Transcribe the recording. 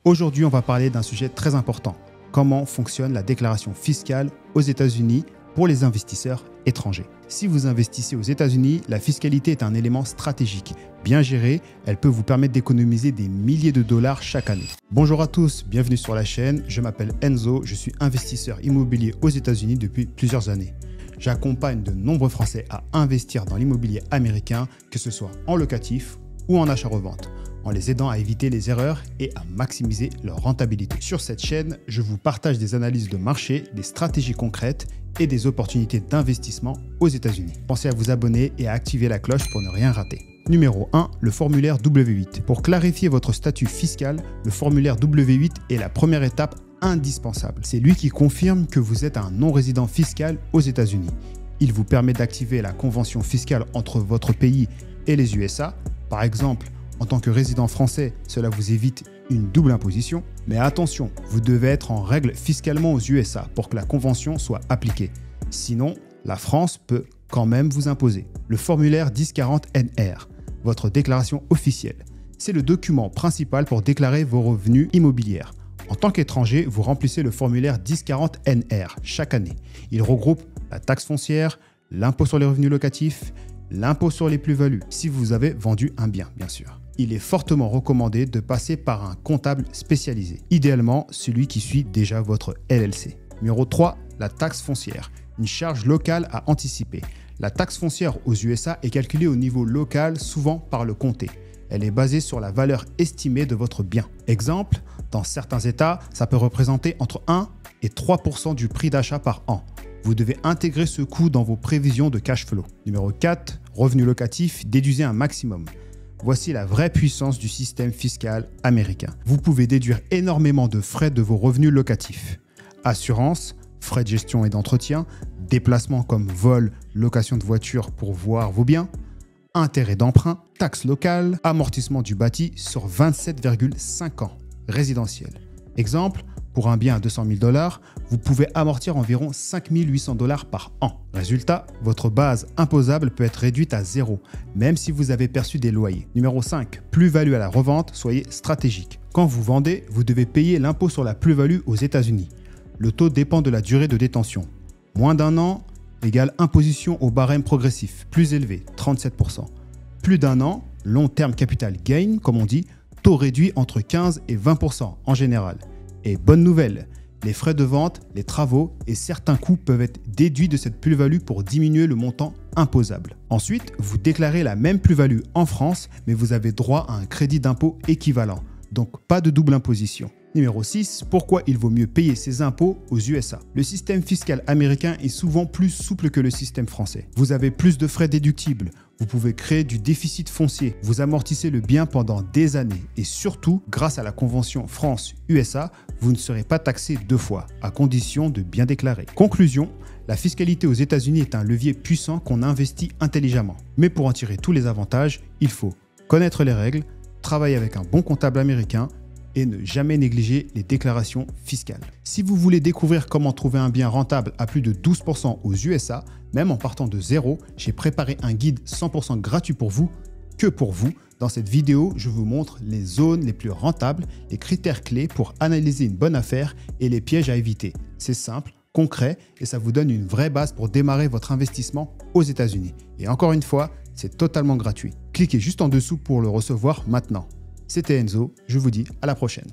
Aujourd'hui, on va parler d'un sujet très important. Comment fonctionne la déclaration fiscale aux États-Unis pour les investisseurs étrangers. Si vous investissez aux États-Unis, la fiscalité est un élément stratégique. Bien gérée, elle peut vous permettre d'économiser des milliers de dollars chaque année. Bonjour à tous, bienvenue sur la chaîne. Je m'appelle Enzo, je suis investisseur immobilier aux États-Unis depuis plusieurs années. J'accompagne de nombreux Français à investir dans l'immobilier américain, que ce soit en locatif ou en achat-revente, en les aidant à éviter les erreurs et à maximiser leur rentabilité. Sur cette chaîne, je vous partage des analyses de marché, des stratégies concrètes et des opportunités d'investissement aux États-Unis. Pensez à vous abonner et à activer la cloche pour ne rien rater. Numéro 1, le formulaire W8. Pour clarifier votre statut fiscal, le formulaire W8 est la première étape indispensable. C'est lui qui confirme que vous êtes un non-résident fiscal aux États-Unis. Il vous permet d'activer la convention fiscale entre votre pays et les USA. Par exemple, en tant que résident français, cela vous évite une double imposition. Mais attention, vous devez être en règle fiscalement aux USA pour que la convention soit appliquée. Sinon, la France peut quand même vous imposer. Le formulaire 1040-NR, votre déclaration officielle. C'est le document principal pour déclarer vos revenus immobiliers. En tant qu'étranger, vous remplissez le formulaire 1040-NR chaque année. Il regroupe la taxe foncière, l'impôt sur les revenus locatifs, l'impôt sur les plus-values, si vous avez vendu un bien, bien sûr. Il est fortement recommandé de passer par un comptable spécialisé, idéalement celui qui suit déjà votre LLC. Numéro 3, la taxe foncière, une charge locale à anticiper. La taxe foncière aux USA est calculée au niveau local, souvent par le comté. Elle est basée sur la valeur estimée de votre bien. Exemple, dans certains États, ça peut représenter entre 1 et 3% du prix d'achat par an. Vous devez intégrer ce coût dans vos prévisions de cash flow. Numéro 4, revenu locatif, déduisez un maximum. Voici la vraie puissance du système fiscal américain. Vous pouvez déduire énormément de frais de vos revenus locatifs. Assurance, frais de gestion et d'entretien, déplacements comme vol, location de voiture pour voir vos biens, intérêt d'emprunt, taxes locales, amortissement du bâti sur 27,5 ans, résidentiel. Exemple, pour un bien à 200 000 $, vous pouvez amortir environ 5 800 $ par an. Résultat, votre base imposable peut être réduite à zéro, même si vous avez perçu des loyers. Numéro 5, plus-value à la revente, soyez stratégique. Quand vous vendez, vous devez payer l'impôt sur la plus-value aux États-Unis. Le taux dépend de la durée de détention. Moins d'un an égale imposition au barème progressif, plus élevé, 37%. Plus d'un an, long terme capital gain, comme on dit, taux réduit entre 15 et 20% en général. Et bonne nouvelle, les frais de vente, les travaux et certains coûts peuvent être déduits de cette plus-value pour diminuer le montant imposable. Ensuite, vous déclarez la même plus-value en France, mais vous avez droit à un crédit d'impôt équivalent. Donc pas de double imposition. Numéro 6, pourquoi il vaut mieux payer ses impôts aux USA? Le système fiscal américain est souvent plus souple que le système français. Vous avez plus de frais déductibles, vous pouvez créer du déficit foncier, vous amortissez le bien pendant des années et surtout, grâce à la convention France-USA, vous ne serez pas taxé deux fois, à condition de bien déclarer. Conclusion, la fiscalité aux États-Unis est un levier puissant qu'on investit intelligemment. Mais pour en tirer tous les avantages, il faut connaître les règles, travailler avec un bon comptable américain, et ne jamais négliger les déclarations fiscales. Si vous voulez découvrir comment trouver un bien rentable à plus de 12% aux USA, même en partant de zéro, j'ai préparé un guide 100% gratuit pour vous, que pour vous. Dans cette vidéo, je vous montre les zones les plus rentables, les critères clés pour analyser une bonne affaire et les pièges à éviter. C'est simple, concret et ça vous donne une vraie base pour démarrer votre investissement aux États-Unis. Et encore une fois, c'est totalement gratuit. Cliquez juste en dessous pour le recevoir maintenant. C'était Enzo, je vous dis à la prochaine.